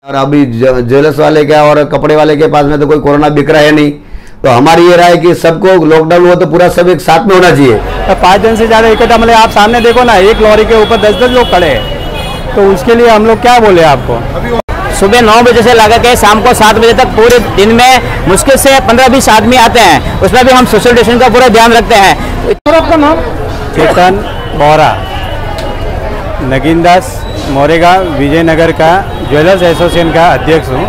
और अभी ज्वेलर्स वाले क्या और कपड़े वाले के पास में तो कोई कोरोना बिक रहा है नहीं, तो हमारी ये राय है कि सबको लॉकडाउन हुआ तो पूरा सब एक साथ में होना चाहिए। 5 दिन से ज़्यादा इकट्ठा, मतलब आप सामने देखो ना, एक लॉरी के ऊपर 10-10 लोग खड़े हैं, तो उसके लिए हम लोग क्या बोले आपको। सुबह 9 बजे से लगा के शाम को 7 बजे तक पूरे दिन में मुश्किल से 15-20 आदमी आते हैं, उसमें भी हम सोशल डिस्टेंस का पूरा ध्यान रखते हैं। आपका नाम? चेतन बोरा, नगीनदास मोरेगा, विजयनगर का ज्वेलर्स एसोसिएशन का अध्यक्ष हूँ।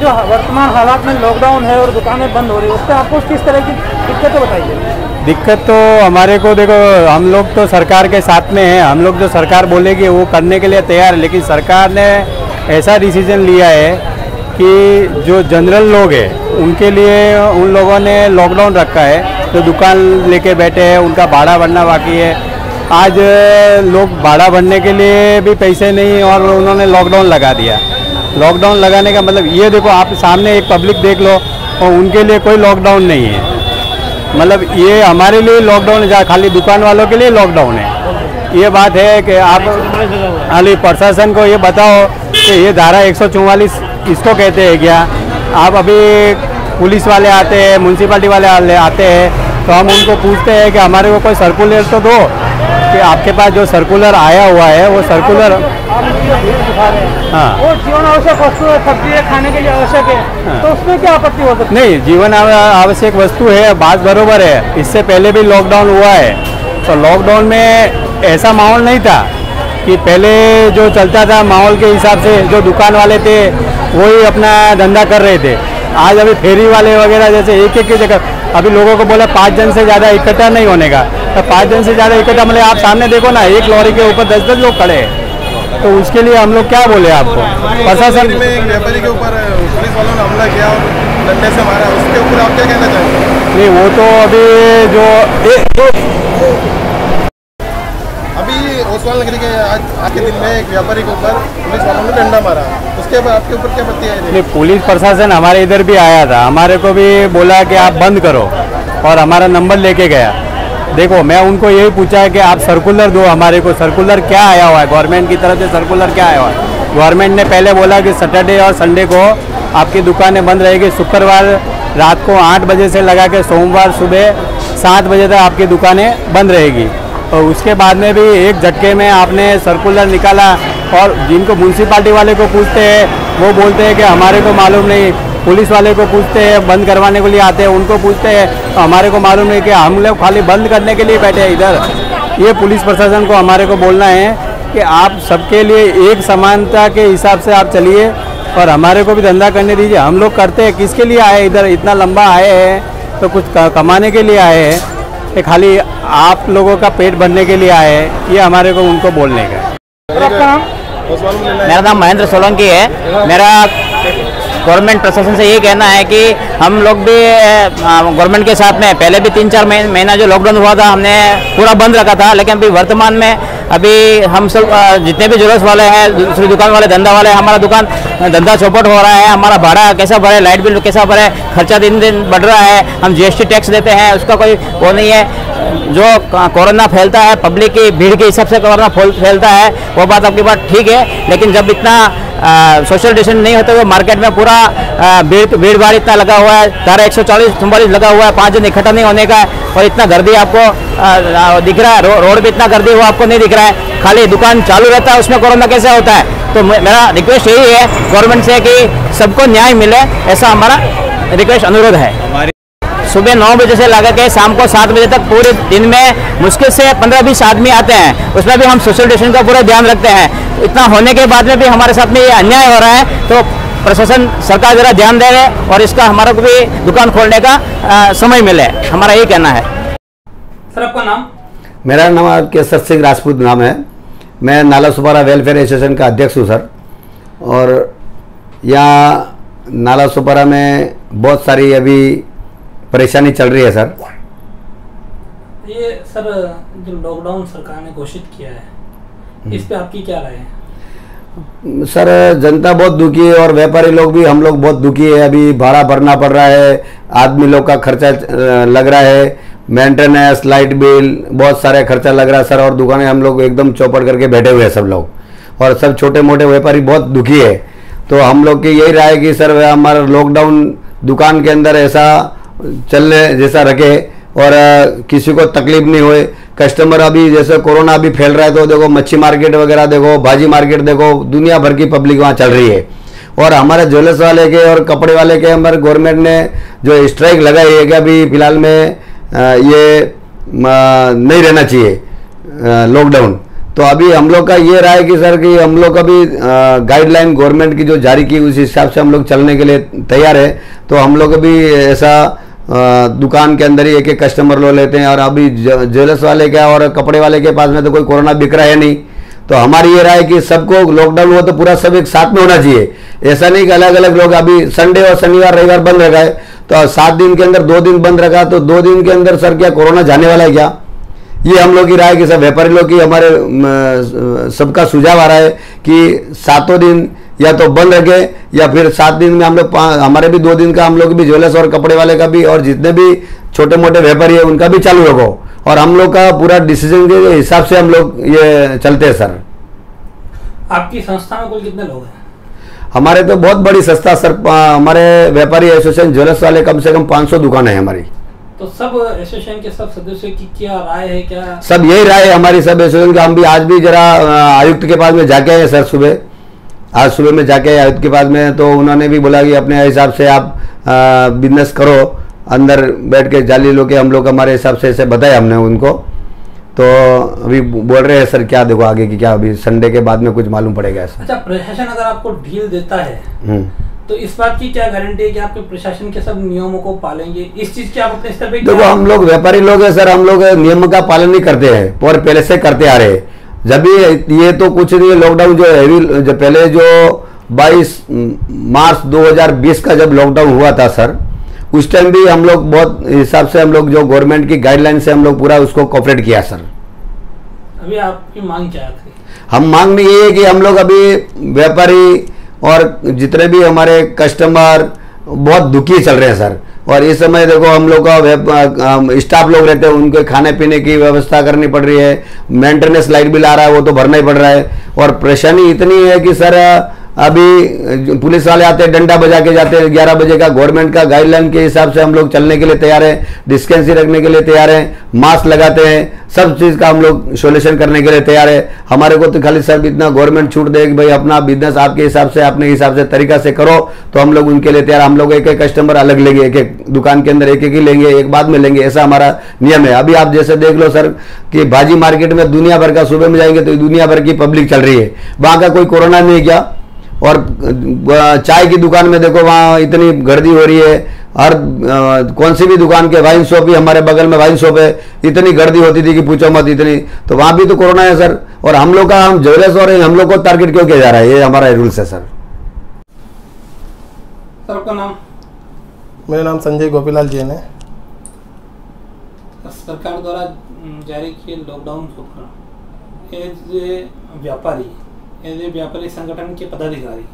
जो वर्तमान हालात में लॉकडाउन है और दुकानें बंद हो रही है, उससे आपको किस तरह की दिक्कतें बताइए। दिक्कत तो हमारे को देखो, हम लोग तो सरकार के साथ में हैं, हम लोग जो सरकार बोलेगी वो करने के लिए तैयार है, लेकिन सरकार ने ऐसा डिसीजन लिया है कि जो जनरल लोग हैं उनके लिए उन लोगों ने लॉकडाउन रखा है, जो दुकान लेके बैठे हैं उनका भाड़ा भरना बाकी है। आज लोग भाड़ा भरने के लिए भी पैसे नहीं और उन्होंने लॉकडाउन लगा दिया। लॉकडाउन लगाने का मतलब ये देखो, आप सामने एक पब्लिक देख लो, और उनके लिए कोई लॉकडाउन नहीं है, मतलब ये हमारे लिए लॉकडाउन है, खाली दुकान वालों के लिए लॉकडाउन है। ये बात है कि आप खाली प्रशासन को ये बताओ कि ये धारा 144 इसको कहते हैं क्या। आप अभी पुलिस वाले आते हैं, म्यूनसिपालिटी वाले आते हैं, तो हम उनको पूछते हैं कि हमारे को कोई सर्कुलर तो दो, कि आपके पास जो सर्कुलर आया हुआ है वो सर्कुलर, हाँ, वो जीवन आवश्यक वस्तु है, सब्जी है, खाने के लिए आवश्यक है, हाँ, तो उसमें क्या आपत्ति हो सकती है? नहीं, जीवन आवश्यक वस्तु है, बात बरोबर है। इससे पहले भी लॉकडाउन हुआ है, तो लॉकडाउन में ऐसा माहौल नहीं था कि पहले जो चलता था माहौल के हिसाब से जो दुकान वाले थे वही अपना धंधा कर रहे थे। आज अभी फेरी वाले वगैरह जैसे एक की जगह, अभी लोगों को बोला 5 जन से ज़्यादा इकट्ठा नहीं होने का, तो 5 जन से ज़्यादा इकट्ठा, मतलब आप सामने देखो ना, एक लॉरी के ऊपर 10-10 लोग खड़े हैं, तो उसके लिए हम लोग क्या बोले आपको। प्रशासन में एक व्यापारी के ऊपर पुलिस वालों ने हमला किया और डंडे से मारा, उसके ऊपर आप क्या कहना चाहेंगे? नहीं, वो तो अभी जो अभी ओसवाल नगरी के आज के दिन में एक व्यापारी के ऊपर पुलिस वालों ने डंडा मारा, उसके बाद आपके ऊपर क्या आपत्ति है? नहीं, पुलिस प्रशासन हमारे इधर भी आया था, हमारे को भी बोला कि आप बंद करो, और हमारा नंबर लेके गया। देखो, मैं उनको यही पूछा है कि आप सर्कुलर दो हमारे को, सर्कुलर क्या आया हुआ है गवर्नमेंट की तरफ से, सर्कुलर क्या आया हुआ है। गवर्नमेंट ने पहले बोला कि सैटरडे और संडे को आपकी दुकानें बंद रहेगी, शुक्रवार रात को 8 बजे से लगा के सोमवार सुबह 7 बजे तक आपकी दुकानें बंद रहेगी। और उसके बाद में भी एक झटके में आपने सर्कुलर निकाला, और जिनको म्यूनसिपालिटी वाले को पूछते हैं वो बोलते हैं कि हमारे को मालूम नहीं, पुलिस वाले को पूछते हैं, बंद करवाने के लिए आते हैं उनको पूछते हैं, तो हमारे को मालूम नहीं, कि हम लोग खाली बंद करने के लिए बैठे हैं इधर। ये पुलिस प्रशासन को हमारे को बोलना है कि आप सबके लिए एक समानता के हिसाब से आप चलिए, और हमारे को भी धंधा करने दीजिए। हम लोग करते हैं, किसके लिए आए इधर, इतना लंबा आए हैं तो कुछ कमाने के लिए आए हैं, कि खाली आप लोगों का पेट भरने के लिए आए हैं, ये हमारे को उनको बोलने का। मेरा नाम महेंद्र सोलंकी है। मेरा गवर्नमेंट प्रशासन से ये कहना है कि हम लोग भी गवर्नमेंट के साथ में पहले भी 3-4 महीना जो लॉकडाउन हुआ था हमने पूरा बंद रखा था, लेकिन अभी वर्तमान में अभी हम सब जितने भी ज्वेलर्स वाले हैं, दूसरी दुकान वाले, धंधा वाले, हमारा दुकान धंधा चौपट हो रहा है। हमारा भाड़ा कैसा भरे, लाइट बिल कैसा भरे, खर्चा दिन दिन बढ़ रहा है। हम GST टैक्स देते हैं, उसका कोई वो नहीं है। जो कोरोना फैलता है पब्लिक की भीड़ के हिसाब से कोरोना फैलता है, वो बात आपकी बात ठीक है, लेकिन जब इतना सोशल डिस्टेंस नहीं होते हुए मार्केट में पूरा भीड़ भाड़ इतना लगा हुआ है, धारा 144 लगा हुआ है, 5 जन इकट्ठा नहीं होने का है, और इतना गर्दी आपको दिख रहा है, रोड पे इतना गर्दी हुआ आपको नहीं दिख रहा है, खाली दुकान चालू रहता है, उसमें कोरोना कैसे होता है। तो मेरा रिक्वेस्ट यही है गवर्नमेंट से कि सबको न्याय मिले, ऐसा हमारा रिक्वेस्ट अनुरोध है। सुबह 9 बजे से लगा के शाम को 7 बजे तक पूरे दिन में मुश्किल से 15-20 आदमी आते हैं, उसमें भी हम सोशल डिस्टेंस का पूरा ध्यान रखते हैं। इतना होने के बाद में भी हमारे साथ में ये अन्याय हो रहा है, तो प्रशासन, सरकार ज़रा ध्यान दे रहे और इसका हमारा को भी दुकान खोलने का समय मिले, हमारा यही कहना है। सर, आपका नाम? मेरा नाम केसर सिंह राजपूत नाम है। मैं नाला सुपारा वेलफेयर एसोसिएशन का अध्यक्ष हूँ सर। और यहाँ नाला सुपारा में बहुत सारी अभी परेशानी चल रही है सर। ये सर, जो लॉकडाउन सरकार ने घोषित किया है, इस पे आपकी क्या राय है? सर, जनता बहुत दुखी है और व्यापारी लोग भी, हम लोग बहुत दुखी है। अभी भाड़ा भरना पड़ रहा है, आदमी लोग का खर्चा लग रहा है, मेंटेनेंस, लाइट बिल, बहुत सारे खर्चा लग रहा है सर। और दुकानें हम लोग एकदम चौपट करके बैठे हुए हैं सब लोग। और सब छोटे मोटे व्यापारी बहुत दुखी है। तो हम लोग की यही राय है कि सर हमारा लॉकडाउन दुकान के अंदर ऐसा चलने जैसा रखे और किसी को तकलीफ नहीं होए। कस्टमर अभी जैसे कोरोना अभी फैल रहा है तो देखो मच्छी मार्केट वगैरह देखो, भाजी मार्केट देखो, दुनिया भर की पब्लिक वहाँ चल रही है। और हमारे ज्वेलर्स वाले के और कपड़े वाले के हमारे गवर्नमेंट ने जो स्ट्राइक लगाई है कि अभी फिलहाल में ये नहीं रहना चाहिए लॉकडाउन। तो अभी हम लोग का ये राय कि सर कि हम लोग अभी गाइडलाइन गवर्नमेंट की जो जारी की उस हिसाब से हम लोग चलने के लिए तैयार है। तो हम लोग अभी ऐसा दुकान के अंदर ही एक एक कस्टमर लो लेते हैं। और अभी ज्वेलर्स वाले क्या और कपड़े वाले के पास में तो कोई कोरोना बिक रहा है नहीं। तो हमारी ये राय कि सबको लॉकडाउन हुआ तो पूरा सब एक साथ में होना चाहिए। ऐसा नहीं कि अलग अलग लोग, अभी संडे और शनिवार रविवार बंद रखा है तो 7 दिन के अंदर 2 दिन बंद रखा तो 2 दिन के अंदर सर क्या कोरोना जाने वाला है क्या? ये हम लोग की राय कि सब व्यापारी लोग की हमारे सबका सुझाव आ रहा है कि 7 दिन या तो बंद रखे या फिर 7 दिन में हम लोग हमारे भी 2 दिन का हम लोग भी ज्वेलर्स और कपड़े वाले का भी और जितने भी छोटे मोटे व्यापारी है उनका भी चालू रखो। और हम लोग का पूरा डिसीजन के हिसाब से हम लोग ये चलते हैं सर। आपकी संस्था में कुल कितने लोग हैं? हमारे तो बहुत बड़ी संस्था सर, हमारे व्यापारी एसोसिएशन ज्वेलर्स वाले कम से कम 500 दुकान है हमारी। तो सब एसोसिएशन के सब सदस्यों की क्या राय है? क्या सब यही राय है हमारी सब एसोसिएशन का। हम भी आज भी जरा आयुक्त के पास में जाके आए सर, आज सुबह में जाके आयुक्त के पास में, तो उन्होंने भी बोला कि अपने हिसाब से आप बिजनेस करो, अंदर बैठ के जाली लो के हम लोग हमारे हिसाब से ऐसे बताया हमने उनको। तो अभी बोल रहे हैं सर क्या देखो आगे की क्या, अभी संडे के बाद में कुछ मालूम पड़ेगा ऐसा। अच्छा, प्रशासन अगर आपको ढील देता है तो इस बात की क्या गारंटी है कि आपके प्रशासन के सब नियमों को पालेंगे? इस चीज की आप अपने स्तर पे देखो हम लोग व्यापारी लोग हैं सर, हम लोग नियम का पालन नहीं करते हैं और पहले से करते आ रहे हैं। जब भी ये तो कुछ नहीं, लॉकडाउन जो हैवी जो पहले जो 22 मार्च 2020 का जब लॉकडाउन हुआ था सर, उस टाइम भी हम लोग बहुत हिसाब से हम लोग जो गवर्नमेंट की गाइडलाइन से हम लोग पूरा उसको कोऑपरेट किया सर। अभी आपकी मांग क्या थी? हम मांग में ये है कि हम लोग अभी व्यापारी और जितने भी हमारे कस्टमर बहुत दुखी चल रहे हैं सर। और इस समय देखो हम लोग का स्टाफ लोग रहते हैं, उनके खाने पीने की व्यवस्था करनी पड़ रही है, मेंटेनेंस लाइट बिल आ रहा है वो तो भरना ही पड़ रहा है। और परेशानी इतनी है कि सर अभी पुलिस वाले आते हैं डंडा बजा के जाते हैं 11 बजे का। गवर्नमेंट का गाइडलाइन के हिसाब से हम लोग चलने के लिए तैयार हैं, डिस्टेंस रखने के लिए तैयार हैं, मास्क लगाते हैं, सब चीज़ का हम लोग सोल्यूशन करने के लिए तैयार है। हमारे को तो खाली सर इतना गवर्नमेंट छूट दे कि भाई अपना बिजनेस आपके हिसाब से अपने हिसाब से तरीका से करो, तो हम लोग उनके लिए तैयार। हम लोग एक एक कस्टमर अलग लेंगे, एक एक दुकान के अंदर एक एक ही लेंगे, एक बाद में लेंगे, ऐसा हमारा नियम है। अभी आप जैसे देख लो सर कि भाजी मार्केट में दुनिया भर का, सुबह में जाएंगे तो दुनिया भर की पब्लिक चल रही है, वहाँ का कोई कोरोना नहीं क्या। और चाय की दुकान में देखो वहाँ इतनी गर्दी हो रही है, हर कौन सी भी दुकान के, वाइन शॉप भी हमारे बगल में वाइन शॉप है, इतनी गर्दी होती थी कि पूछो मत इतनी। तो वहाँ भी तो कोरोना है सर। और हम लोग का हम ज्वेलर्स और हम लोग को टारगेट क्यों किया जा रहा है? ये हमारा रूल्स है सर। सर आपका नाम? मेरा नाम संजय गोपीलाल जैन है। सरकार द्वारा जारी किए लॉकडाउन के ऊपर एज ए व्यापारी संगठन के पदाधिकारी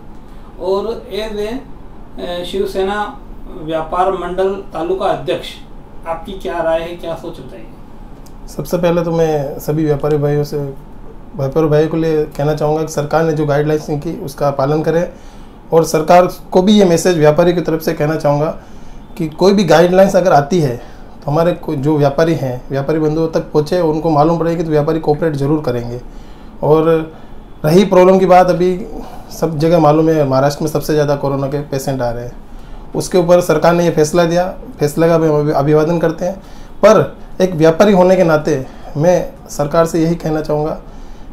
और एज ए शिवसेना व्यापार मंडल तालुका अध्यक्ष, आपकी क्या राय है, क्या सोच बताइए? सबसे पहले तो मैं सभी व्यापारी भाइयों को लिए कहना चाहूँगा कि सरकार ने जो गाइडलाइंस की उसका पालन करें। और सरकार को भी ये मैसेज व्यापारी की तरफ से कहना चाहूँगा कि कोई भी गाइडलाइंस अगर आती है तो हमारे जो व्यापारी हैं, व्यापारी बंधुओं तक पहुँचे, उनको मालूम पड़ेगी तो व्यापारी कोऑपरेट जरूर करेंगे। और रही प्रॉब्लम की बात, अभी सब जगह मालूम है महाराष्ट्र में सबसे ज़्यादा कोरोना के पेशेंट आ रहे हैं, उसके ऊपर सरकार ने ये फैसला दिया, फैसले का हम अभिवादन करते हैं। पर एक व्यापारी होने के नाते मैं सरकार से यही कहना चाहूँगा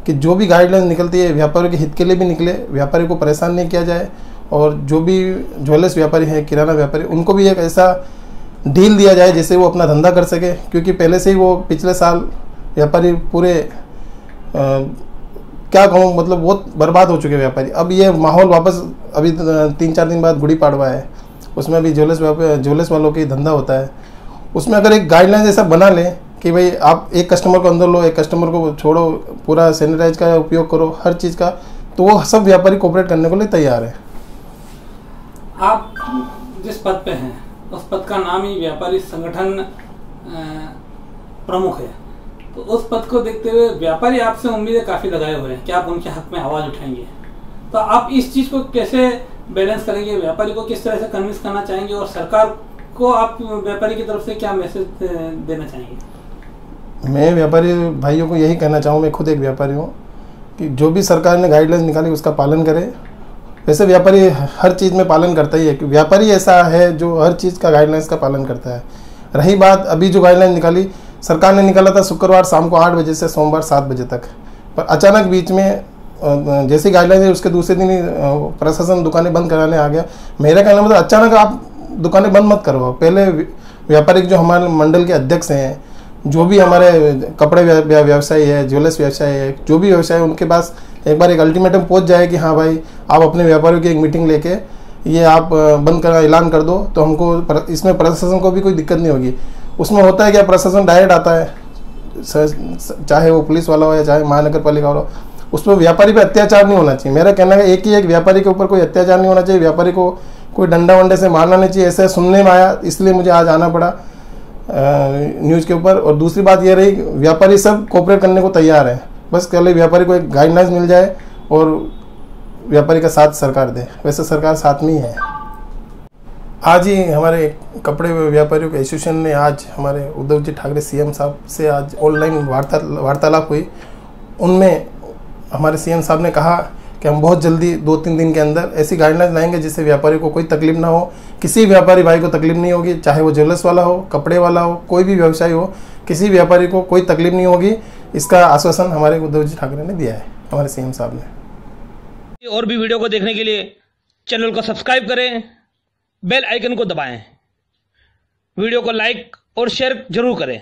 कि जो भी गाइडलाइन निकलती है व्यापारियों के हित के लिए भी निकले, व्यापारी को परेशान नहीं किया जाए। और जो भी ज्वेलर्स व्यापारी हैं, किराना व्यापारी, उनको भी एक ऐसा डील दिया जाए जिससे वो अपना धंधा कर सके। क्योंकि पहले से ही वो पिछले साल व्यापारी पूरे क्या कहूँ, मतलब बहुत बर्बाद हो चुके व्यापारी। अब ये माहौल वापस, अभी 3-4 दिन बाद गुड़ी पाड़वा है, उसमें भी ज्वेलर्स वालों की धंधा होता है। उसमें अगर एक गाइडलाइन ऐसा बना लें कि भाई आप एक कस्टमर को अंदर लो, एक कस्टमर को छोड़ो, पूरा सैनिटाइज का उपयोग करो हर चीज़ का, तो वो सब व्यापारी कोऑपरेट करने को लिए तैयार है। आप जिस पद पे हैं उस पद का नाम ही व्यापारी संगठन प्रमुख है, तो उस पद को देखते हुए व्यापारी आपसे उम्मीदें काफी लगाए हुए हैं कि आप उनके हक में आवाज उठाएंगे, तो आप इस चीज को कैसे बैलेंस करेंगे? व्यापारी को किस तरह से कन्विंस करना चाहेंगे और सरकार को आप व्यापारी की तरफ से क्या मैसेज देना चाहेंगे? मैं व्यापारी भाइयों को यही कहना चाहूँ, मैं खुद एक व्यापारी हूँ, कि जो भी सरकार ने गाइडलाइंस निकाली उसका पालन करें। वैसे व्यापारी हर चीज़ में पालन करता ही है, कि व्यापारी ऐसा है जो हर चीज़ का गाइडलाइंस का पालन करता है। रही बात अभी जो गाइडलाइन निकाली, सरकार ने निकाला था शुक्रवार शाम को 8 बजे से सोमवार 7 बजे तक, पर अचानक बीच में जैसी गाइडलाइन है उसके दूसरे दिन ही प्रशासन दुकानें बंद कराने आ गया। मेरा कहना मतलब अचानक आप दुकानें बंद मत करवाओ। पहले व्यापारिक जो हमारे मंडल के अध्यक्ष हैं, जो भी हमारे कपड़े व्यवसायी है, ज्वेलर्स व्यवसायी है, जो भी व्यवसाय है, उनके पास एक बार एक अल्टीमेटम पहुंच जाए कि हाँ भाई आप अपने व्यापारियों की एक मीटिंग लेके ये आप बंद करना ऐलान कर दो, तो हमको इसमें प्रशासन को भी कोई दिक्कत नहीं होगी। उसमें होता है क्या, प्रशासन डायरेक्ट आता है, चाहे वो पुलिस वाला हो या चाहे महानगर पालिका वाला हो, उसमें व्यापारी पे अत्याचार नहीं होना चाहिए। मेरा कहना है एक ही एक व्यापारी के ऊपर कोई अत्याचार नहीं होना चाहिए, व्यापारी को कोई डंडा वंडे से मारना नहीं चाहिए। ऐसे सुनने में आया, इसलिए मुझे आज आना पड़ा न्यूज़ के ऊपर। और दूसरी बात ये रही, व्यापारी सब कोऑपरेट करने को तैयार है, बस केवल व्यापारी को एक गाइडलाइंस मिल जाए और व्यापारी का साथ सरकार दे। वैसे सरकार साथ में ही है। आज ही हमारे कपड़े व्यापारियों के एसोसिएशन ने आज हमारे उद्धव जी ठाकरे सीएम साहब से आज ऑनलाइन वार्तालाप हुई। उनमें हमारे सीएम साहब ने कहा कि हम बहुत जल्दी 2-3 दिन के अंदर ऐसी गाइडलाइंस लाएंगे जिससे व्यापारी को कोई तकलीफ ना हो, किसी व्यापारी भाई को तकलीफ नहीं होगी, चाहे वो ज्वेलर्स वाला हो, कपड़े वाला हो, कोई भी व्यवसायी हो, किसी व्यापारी को कोई तकलीफ नहीं होगी। इसका आश्वासन हमारे उद्धव जी ठाकरे ने दिया है, हमारे सीएम साहब ने। और भी वीडियो को देखने के लिए चैनल को सब्सक्राइब करें, बेल आइकन को दबाएं, वीडियो को लाइक और शेयर जरूर करें।